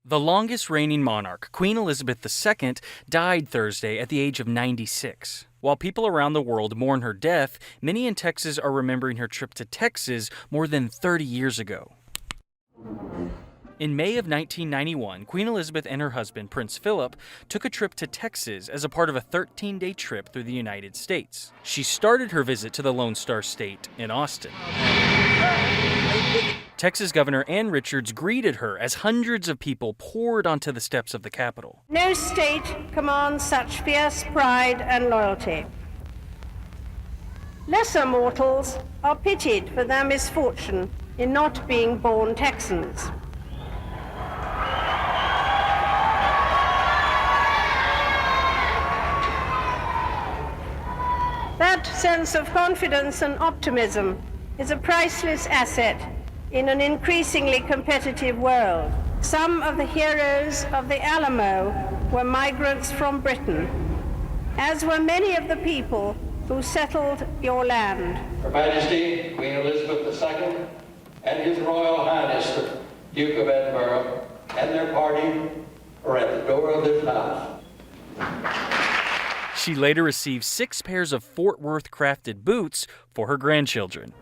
The longest reigning monarch, Queen Elizabeth II, died Thursday at the age of 96. While people around the world mourn her death, many in Texas are remembering her trip to Texas more than 30 years ago. In May of 1991, Queen Elizabeth and her husband, Prince Philip, took a trip to Texas as a part of a 13-day trip through the United States. She started her visit to the Lone Star State in Austin. Texas Governor Ann Richards greeted her as hundreds of people poured onto the steps of the Capitol. No state commands such fierce pride and loyalty. Lesser mortals are pitied for their misfortune in not being born Texans. That sense of confidence and optimism is a priceless asset in an increasingly competitive world. Some of the heroes of the Alamo were migrants from Britain, as were many of the people who settled your land. Her Majesty, Queen Elizabeth II, and His Royal Highness, the Duke of Edinburgh, and their party are at the door of this house. She later received 6 pairs of Fort Worth crafted boots for her grandchildren.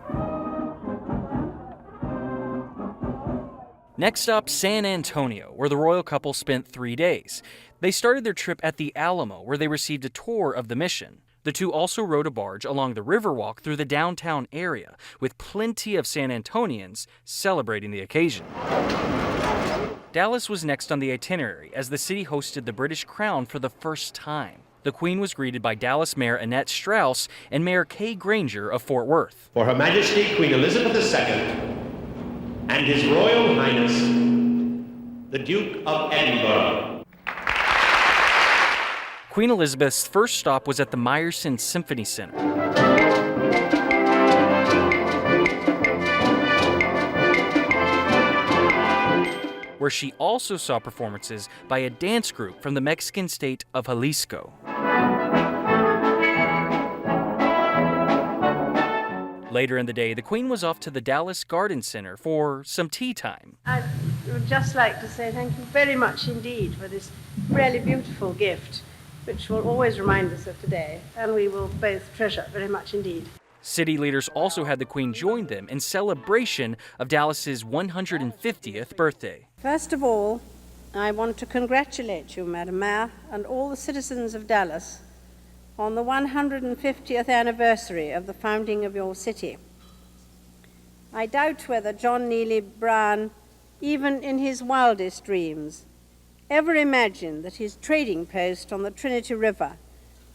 Next up, San Antonio, where the royal couple spent 3 days. They started their trip at the Alamo, where they received a tour of the mission. The two also rode a barge along the Riverwalk through the downtown area, with plenty of San Antonians celebrating the occasion. Dallas was next on the itinerary, as the city hosted the British Crown for the first time. The Queen was greeted by Dallas Mayor Annette Strauss and Mayor Kay Granger of Fort Worth. For Her Majesty Queen Elizabeth II and His Royal Highness, the Duke of Edinburgh. Queen Elizabeth's first stop was at the Meyerson Symphony Center, where she also saw performances by a dance group from the Mexican state of Jalisco. Later in the day, the Queen was off to the Dallas Garden Center for some tea time. I would just like to say thank you very much indeed for this really beautiful gift, which will always remind us of today, and we will both treasure very much indeed. City leaders also had the Queen join them in celebration of Dallas's 150th birthday. First of all, I want to congratulate you, Madam Mayor, and all the citizens of Dallas on the 150th anniversary of the founding of your city. I doubt whether John Neely Brown, even in his wildest dreams, ever imagined that his trading post on the Trinity River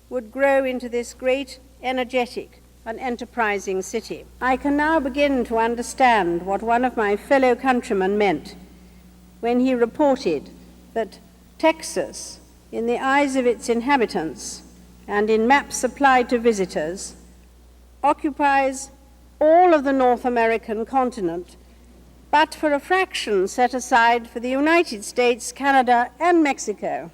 would grow into this great, energetic, and enterprising city. I can now begin to understand what one of my fellow countrymen meant when he reported that Texas, in the eyes of its inhabitants and in maps supplied to visitors, occupies all of the North American continent, but for a fraction set aside for the United States, Canada, and Mexico.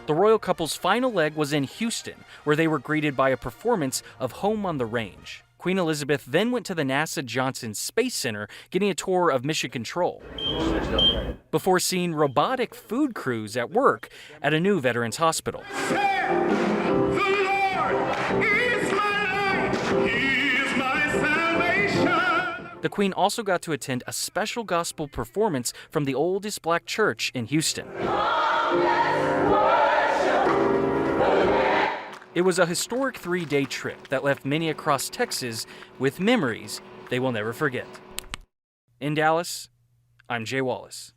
The royal couple's final leg was in Houston, where they were greeted by a performance of Home on the Range. Queen Elizabeth then went to the NASA Johnson Space Center, getting a tour of Mission Control, before seeing robotic food crews at work at a new veterans hospital. The Queen also got to attend a special gospel performance from the oldest black church in Houston. It was a historic 3-day trip that left many across Texas with memories they will never forget. In Dallas, I'm Jay Wallace.